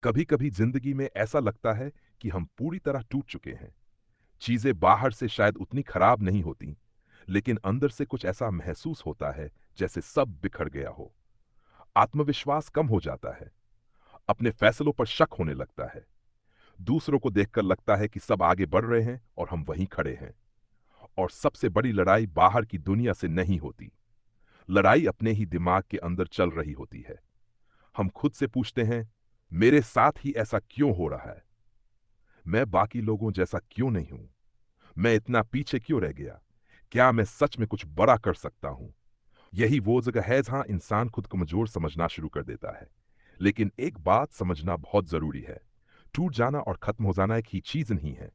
कभी कभी जिंदगी में ऐसा लगता है कि हम पूरी तरह टूट चुके हैं। चीजें बाहर से शायद उतनी खराब नहीं होती, लेकिन अंदर से कुछ ऐसा महसूस होता है जैसे सब बिखर गया हो। आत्मविश्वास कम हो जाता है। अपने फैसलों पर शक होने लगता है। दूसरों को देखकर लगता है कि सब आगे बढ़ रहे हैं और हम वहीं खड़े हैं। और सबसे बड़ी लड़ाई बाहर की दुनिया से नहीं होती। लड़ाई अपने ही दिमाग के अंदर चल रही होती है। हम खुद से पूछते हैं, मेरे साथ ही ऐसा क्यों हो रहा है? मैं बाकी लोगों जैसा क्यों नहीं हूं? मैं इतना पीछे क्यों रह गया? क्या मैं सच में कुछ बड़ा कर सकता हूं? यही वो जगह है जहां इंसान खुद कमजोर समझना शुरू कर देता है। लेकिन एक बात समझना बहुत जरूरी है। टूट जाना और खत्म हो जाना एक ही चीज नहीं है।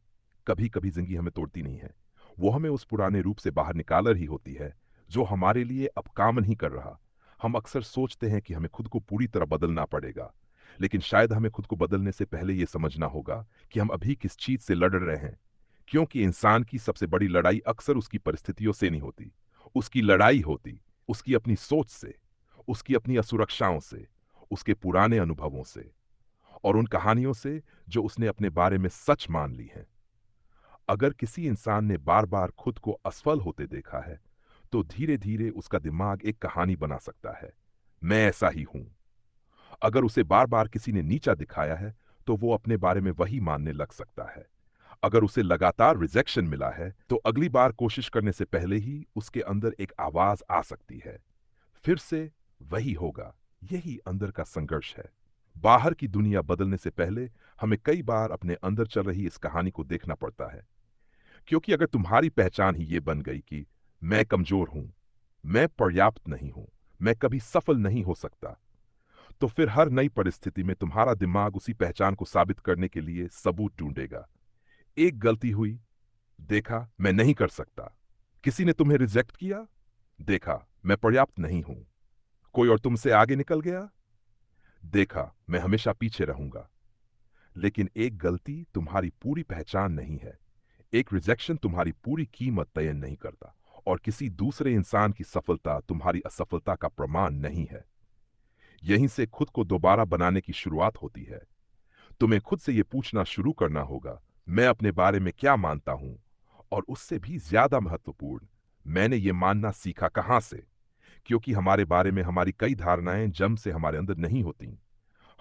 कभी कभी जिंदगी हमें तोड़ती नहीं है। वो हमें उस पुराने रूप से बाहर निकाल रही होती है जो हमारे लिए अब काम नहीं कर रहा। हम अक्सर सोचते हैं कि हमें खुद को पूरी तरह बदलना पड़ेगा, लेकिन शायद हमें खुद को बदलने से पहले यह समझना होगा कि हम अभी किस चीज से लड़ रहे हैं। क्योंकि इंसान की सबसे बड़ी लड़ाई अक्सर उसकी परिस्थितियों से नहीं होती। उसकी लड़ाई होती उसकी अपनी सोच से, उसकी अपनी असुरक्षाओं से, उसके पुराने अनुभवों से और उन कहानियों से जो उसने अपने बारे में सच मान ली हैं। अगर किसी इंसान ने बार बार खुद को असफल होते देखा है, तो धीरे धीरे उसका दिमाग एक कहानी बना सकता है, मैं ऐसा ही हूं। अगर उसे बार बार किसी ने नीचा दिखाया है, तो वो अपने बारे में वही मानने लग सकता है। अगर उसे लगातार रिजेक्शन मिला है, तो अगली बार कोशिश करने से पहले ही उसके अंदर एक आवाज आ सकती है, फिर से वही होगा। यही अंदर का संघर्ष है। बाहर की दुनिया बदलने से पहले हमें कई बार अपने अंदर चल रही इस कहानी को देखना पड़ता है। क्योंकि अगर तुम्हारी पहचान ही ये बन गई कि मैं कमजोर हूं, मैं पर्याप्त नहीं हूं, मैं कभी सफल नहीं हो सकता, तो फिर हर नई परिस्थिति में तुम्हारा दिमाग उसी पहचान को साबित करने के लिए सबूत ढूंढेगा। एक गलती हुई, देखा मैं नहीं कर सकता। किसी ने तुम्हें रिजेक्ट किया, देखा मैं पर्याप्त नहीं हूं। कोई और तुमसे आगे निकल गया, देखा मैं हमेशा पीछे रहूंगा। लेकिन एक गलती तुम्हारी पूरी पहचान नहीं है। एक रिजेक्शन तुम्हारी पूरी कीमत तय नहीं करता। और किसी दूसरे इंसान की सफलता तुम्हारी असफलता का प्रमाण नहीं है। यहीं से खुद को दोबारा बनाने की शुरुआत होती है। तुम्हें खुद से यह पूछना शुरू करना होगा, मैं अपने बारे में क्या मानता हूं? और उससे भी ज्यादा महत्वपूर्ण, मैंने ये मानना सीखा कहां से? क्योंकि हमारे बारे में हमारी कई धारणाएं जन्म से हमारे अंदर नहीं होती।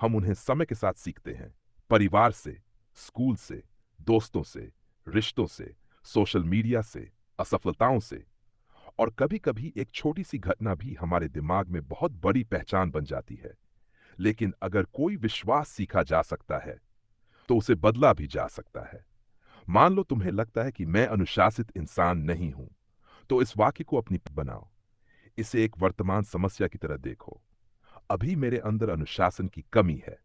हम उन्हें समय के साथ सीखते हैं। परिवार से, स्कूल से, दोस्तों से, रिश्तों से, सोशल मीडिया से, असफलताओं से। और कभी कभी एक छोटी सी घटना भी हमारे दिमाग में बहुत बड़ी पहचान बन जाती है। लेकिन अगर कोई विश्वास सीखा जा सकता है, तो उसे बदला भी जा सकता है। मान लो तुम्हें लगता है कि मैं अनुशासित इंसान नहीं हूं, तो इस वाक्य को अपनी बनाओ। इसे एक वर्तमान समस्या की तरह देखो। अभी मेरे अंदर अनुशासन की कमी है।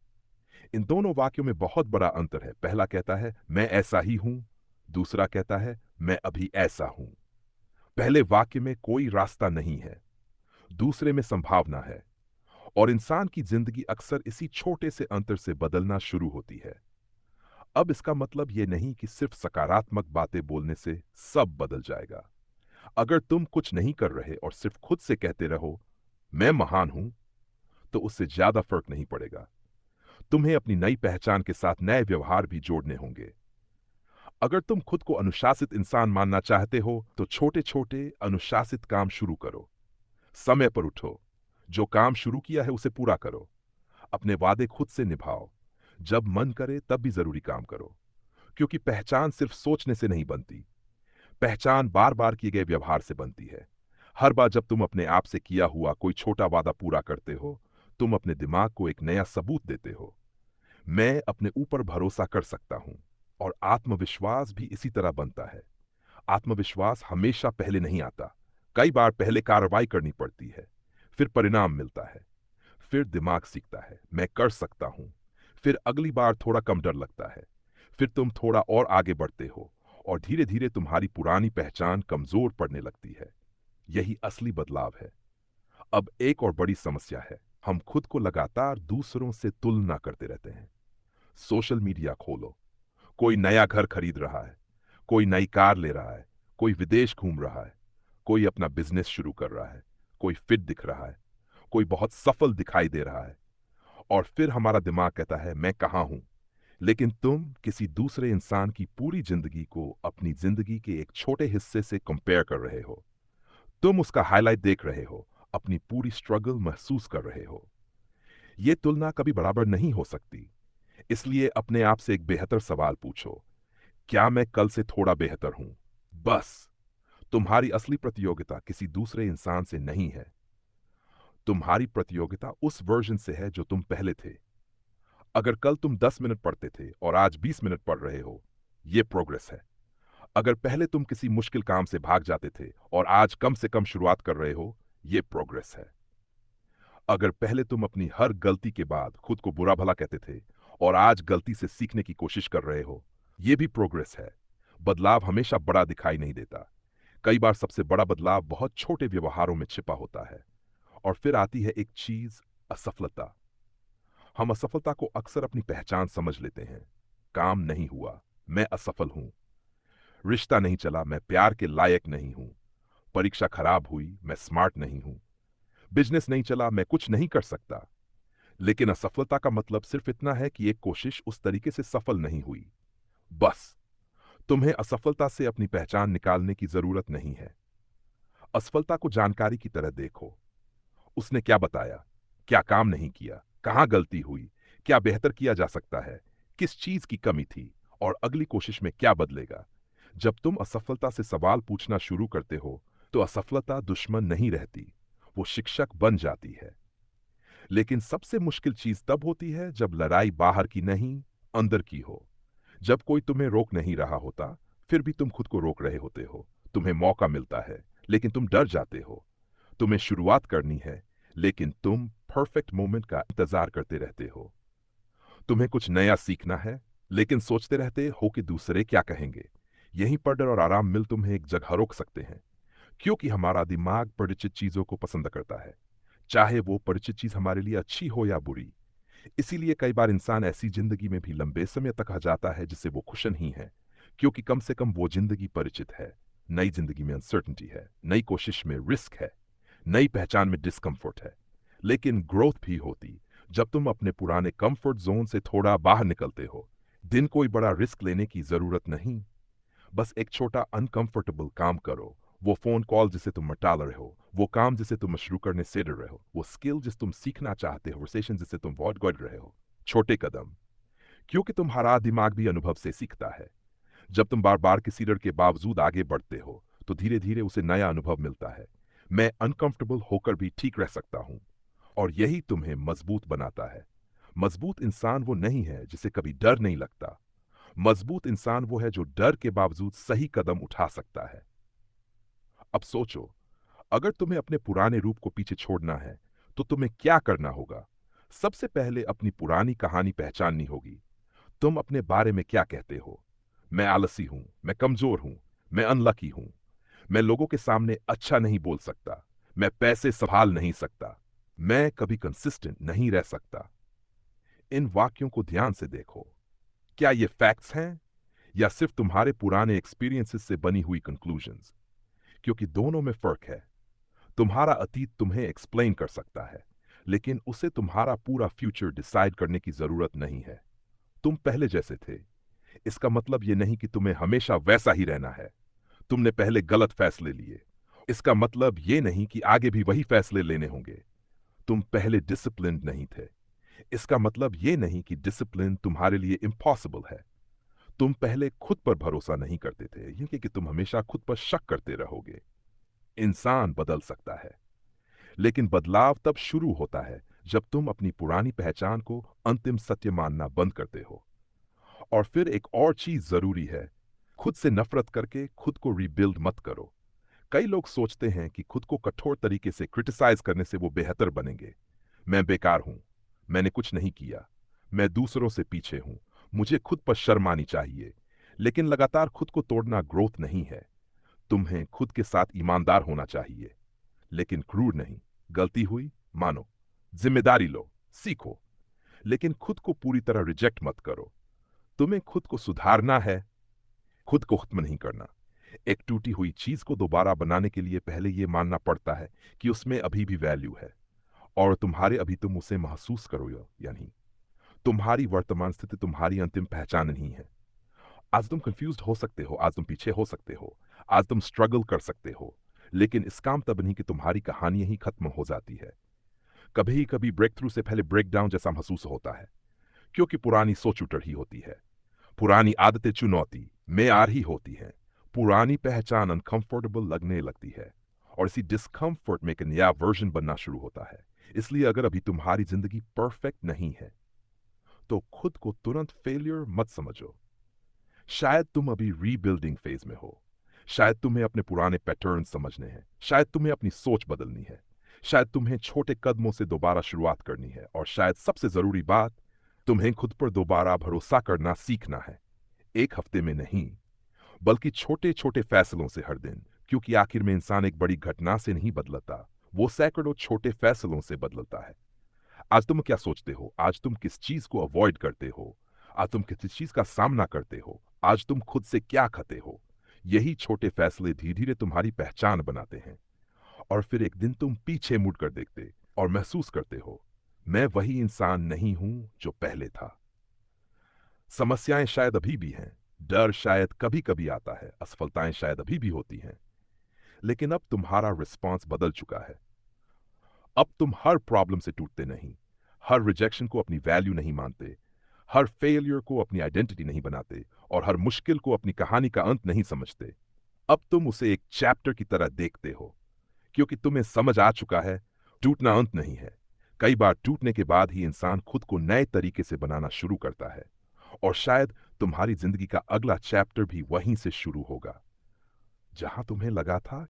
इन दोनों वाक्यों में बहुत बड़ा अंतर है। पहला कहता है मैं ऐसा ही हूं, दूसरा कहता है मैं अभी ऐसा हूं। पहले वाक्य में कोई रास्ता नहीं है, दूसरे में संभावना है। और इंसान की जिंदगी अक्सर इसी छोटे से अंतर से बदलना शुरू होती है। अब इसका मतलब यह नहीं कि सिर्फ सकारात्मक बातें बोलने से सब बदल जाएगा। अगर तुम कुछ नहीं कर रहे और सिर्फ खुद से कहते रहो मैं महान हूं, तो उससे ज्यादा फर्क नहीं पड़ेगा। तुम्हें अपनी नई पहचान के साथ नए व्यवहार भी जोड़ने होंगे। अगर तुम खुद को अनुशासित इंसान मानना चाहते हो, तो छोटे छोटे अनुशासित काम शुरू करो। समय पर उठो, जो काम शुरू किया है उसे पूरा करो। अपने वादे खुद से निभाओ। जब मन करे तब भी जरूरी काम करो। क्योंकि पहचान सिर्फ सोचने से नहीं बनती, पहचान बार बार किए गए व्यवहार से बनती है। हर बार जब तुम अपने आप से किया हुआ कोई छोटा वादा पूरा करते हो, तुम अपने दिमाग को एक नया सबूत देते हो, मैं अपने ऊपर भरोसा कर सकता हूं। और आत्मविश्वास भी इसी तरह बनता है। आत्मविश्वास हमेशा पहले नहीं आता। कई बार पहले कार्रवाई करनी पड़ती है, फिर परिणाम मिलता है, फिर दिमाग सीखता है मैं कर सकता हूं। फिर अगली बार थोड़ा कम डर लगता है, फिर तुम थोड़ा और आगे बढ़ते हो, और धीरे धीरे तुम्हारी पुरानी पहचान कमजोर पड़ने लगती है। यही असली बदलाव है। अब एक और बड़ी समस्या है, हम खुद को लगातार दूसरों से तुलना करते रहते हैं। सोशल मीडिया खोलो, कोई नया घर खरीद रहा है, कोई नई कार ले रहा है, कोई विदेश घूम रहा है, कोई अपना बिजनेस शुरू कर रहा है, कोई फिट दिख रहा है, कोई बहुत सफल दिखाई दे रहा है। और फिर हमारा दिमाग कहता है मैं कहाँ हूं। लेकिन तुम किसी दूसरे इंसान की पूरी जिंदगी को अपनी जिंदगी के एक छोटे हिस्से से कंपेयर कर रहे हो। तुम उसका हाईलाइट देख रहे हो, अपनी पूरी स्ट्रगल महसूस कर रहे हो। ये तुलना कभी बराबर नहीं हो सकती। इसलिए अपने आप से एक बेहतर सवाल पूछो, क्या मैं कल से थोड़ा बेहतर हूं? बस। तुम्हारी असली प्रतियोगिता किसी दूसरे इंसान से नहीं है। तुम्हारी प्रतियोगिता उस वर्जन से है जो तुम पहले थे। अगर कल तुम 10 मिनट पढ़ते थे और आज 20 मिनट पढ़ रहे हो, ये प्रोग्रेस है। अगर पहले तुम किसी मुश्किल काम से भाग जाते थे और आज कम से कम शुरुआत कर रहे हो, ये प्रोग्रेस है। अगर पहले तुम अपनी हर गलती के बाद खुद को बुरा भला कहते थे और आज गलती से सीखने की कोशिश कर रहे हो, ये भी प्रोग्रेस है। बदलाव हमेशा बड़ा दिखाई नहीं देता। कई बार सबसे बड़ा बदलाव बहुत छोटे व्यवहारों में छिपा होता है। और फिर आती है एक चीज, असफलता। हम असफलता को अक्सर अपनी पहचान समझ लेते हैं। काम नहीं हुआ, मैं असफल हूं। रिश्ता नहीं चला, मैं प्यार के लायक नहीं हूं। परीक्षा खराब हुई, मैं स्मार्ट नहीं हूं। बिजनेस नहीं चला, मैं कुछ नहीं कर सकता। लेकिन असफलता का मतलब सिर्फ इतना है कि एक कोशिश उस तरीके से सफल नहीं हुई। बस। तुम्हें असफलता से अपनी पहचान निकालने की जरूरत नहीं है। असफलता को जानकारी की तरह देखो। उसने क्या बताया? क्या काम नहीं किया? कहां गलती हुई? क्या बेहतर किया जा सकता है? किस चीज की कमी थी? और अगली कोशिश में क्या बदलेगा? जब तुम असफलता से सवाल पूछना शुरू करते हो, तो असफलता दुश्मन नहीं रहती, वो शिक्षक बन जाती है। लेकिन सबसे मुश्किल चीज तब होती है जब लड़ाई बाहर की नहीं, अंदर की हो। जब कोई तुम्हें रोक नहीं रहा होता, फिर भी तुम खुद को रोक रहे होते हो। तुम्हें मौका मिलता है, लेकिन तुम डर जाते हो। तुम्हें शुरुआत करनी है, लेकिन तुम परफेक्ट मोमेंट का इंतजार करते रहते हो। तुम्हें कुछ नया सीखना है, लेकिन सोचते रहते हो कि दूसरे क्या कहेंगे। यहीं पर डर और आराम मिल तुम्हें एक जगह रोक सकते हैं। क्योंकि हमारा दिमाग परिचित चीजों को पसंद करता है, चाहे वो परिचित चीज हमारे लिए अच्छी हो या बुरी। इसीलिए कई बार इंसान ऐसी जिंदगी में भी लंबे समय तक आ जाता है जिससे वो खुश नहीं है, क्योंकि कम से कम वो जिंदगी परिचित है। नई जिंदगी में अनसर्टेनिटी है, नई कोशिश में रिस्क है, नई पहचान में डिस्कम्फर्ट है। लेकिन ग्रोथ भी होती जब तुम अपने पुराने कंफर्ट जोन से थोड़ा बाहर निकलते हो। दिन कोई बड़ा रिस्क लेने की जरूरत नहीं। बस एक छोटा अनकंफर्टेबल काम करो। वो फोन कॉल जिसे तुम टाल रहे हो, वो काम जिसे तुम शुरू करने से डर रहे हो, वो स्किल जिस तुम सीखना चाहते हो, कन्वर्सेशन जिसे तुम अवॉइड कर रहे हो। छोटे कदम। क्योंकि तुम्हारा दिमाग भी अनुभव से सीखता है। जब तुम बार बार किसी डर के बावजूद आगे बढ़ते हो, तो धीरे धीरे उसे नया अनुभव मिलता है। मैं अनकंफर्टेबल होकर भी ठीक रह सकता हूं। और यही तुम्हें मजबूत बनाता है। मजबूत इंसान वो नहीं है जिसे कभी डर नहीं लगता। मजबूत इंसान वो है जो डर के बावजूद सही कदम उठा सकता है। अब सोचो, अगर तुम्हें अपने पुराने रूप को पीछे छोड़ना है, तो तुम्हें क्या करना होगा? सबसे पहले अपनी पुरानी कहानी पहचाननी होगी। तुम अपने बारे में क्या कहते हो? मैं आलसी हूं, मैं कमजोर हूं, मैं अनलकी हूं, मैं लोगों के सामने अच्छा नहीं बोल सकता, मैं पैसे संभाल नहीं सकता, मैं कभी कंसिस्टेंट नहीं रह सकता। इन वाक्यों को ध्यान से देखो। क्या ये फैक्ट्स हैं या सिर्फ तुम्हारे पुराने एक्सपीरियंसेस से बनी हुई कंक्लूजन्स? क्योंकि दोनों में फर्क है। तुम्हारा अतीत तुम्हें एक्सप्लेन कर सकता है, लेकिन उसे तुम्हारा पूरा फ्यूचर डिसाइड करने की जरूरत नहीं है। तुम पहले जैसे थे, इसका मतलब यह नहीं कि तुम्हें हमेशा वैसा ही रहना है। तुमने पहले गलत फैसले लिए, इसका मतलब यह नहीं कि आगे भी वही फैसले लेने होंगे। तुम पहले डिसिप्लिन्ड नहीं थे, इसका मतलब यह नहीं कि डिसिप्लिन तुम्हारे लिए इम्पॉसिबल है। तुम पहले खुद पर भरोसा नहीं करते थे, ये कि तुम हमेशा खुद पर शक करते रहोगे। इंसान बदल सकता है, लेकिन बदलाव तब शुरू होता है जब तुम अपनी पुरानी पहचान को अंतिम सत्य मानना बंद करते हो। और फिर एक और चीज जरूरी है, खुद से नफरत करके खुद को रीबिल्ड मत करो। कई लोग सोचते हैं कि खुद को कठोर तरीके से क्रिटिसाइज करने से वो बेहतर बनेंगे। मैं बेकार हूं, मैंने कुछ नहीं किया, मैं दूसरों से पीछे हूं, मुझे खुद पर शर्म आनी चाहिए। लेकिन लगातार खुद को तोड़ना ग्रोथ नहीं है। तुम्हें खुद के साथ ईमानदार होना चाहिए, लेकिन क्रूर नहीं। गलती हुई, मानो, जिम्मेदारी लो, सीखो, लेकिन खुद को पूरी तरह रिजेक्ट मत करो। तुम्हें खुद को सुधारना है, खुद को खत्म नहीं करना। एक टूटी हुई चीज को दोबारा बनाने के लिए पहले यह मानना पड़ता है कि उसमें अभी भी वैल्यू है। और तुम्हारे अभी तुम उसे महसूस करो या नहीं। तुम्हारी वर्तमान स्थिति तुम्हारी अंतिम पहचान नहीं है। आज तुम कंफ्यूज्ड हो सकते हो, आज तुम पीछे हो सकते हो, आज तुम स्ट्रगल कर सकते हो, लेकिन इस काम तब नहीं कि तुम्हारी कहानी यहीं खत्म हो जाती है। कभी कभी ब्रेक थ्रू से पहले ब्रेक डाउन जैसा महसूस होता है, क्योंकि पुरानी सोच उठ रही होती है, पुरानी आदतें चुनौती में आ रही होती हैं, पुरानी पहचान अनकंफर्टेबल लगने लगती है, और इसी डिस्कंफर्ट में एक नया वर्जन बनना शुरू होता है। इसलिए अगर अभी तुम्हारी जिंदगी परफेक्ट नहीं है, तो खुद को तुरंत फेलियर मत समझो। शायद तुम अभी रीबिल्डिंग फेज में हो, शायद तुम्हें अपने पुराने पैटर्न समझने हैं, शायद तुम्हें अपनी सोच बदलनी है, शायद तुम्हें छोटे कदमों से दोबारा शुरुआत करनी है, और शायद सबसे जरूरी बात, तुम्हें खुद पर दोबारा भरोसा करना सीखना है। एक हफ्ते में नहीं, बल्कि छोटे छोटे फैसलों से हर दिन, क्योंकि आखिर में इंसान एक बड़ी घटना से नहीं बदलता, वो सैकड़ों छोटे फैसलों से बदलता है। आज तुम क्या सोचते हो, आज तुम किस चीज को अवॉइड करते हो, आज तुम किस चीज का सामना करते हो, आज तुम खुद से क्या खाते हो, यही छोटे फैसले धीरे धीरे तुम्हारी पहचान बनाते हैं। और फिर एक दिन तुम पीछे मुड़ कर देखते और महसूस करते हो, मैं वही इंसान नहीं हूं जो पहले था। समस्याएं शायद अभी भी हैं, डर शायद कभी कभी आता है, असफलताएं शायद अभी भी होती हैं, लेकिन अब तुम्हारा रिस्पॉन्स बदल चुका है। अब तुम हर प्रॉब्लम से टूटते नहीं, हर रिजेक्शन को अपनी वैल्यू नहीं मानते, हर फेलियर को अपनी आइडेंटिटी नहीं बनाते, और हर मुश्किल को अपनी कहानी का अंत नहीं समझते। अब तुम उसे एक चैप्टर की तरह देखते हो, क्योंकि तुम्हें समझ आ चुका है, टूटना अंत नहीं है। कई बार टूटने के बाद ही इंसान खुद को नए तरीके से बनाना शुरू करता है, और शायद तुम्हारी जिंदगी का अगला चैप्टर भी वहीं से शुरू होगा, जहां तुम्हें लगा था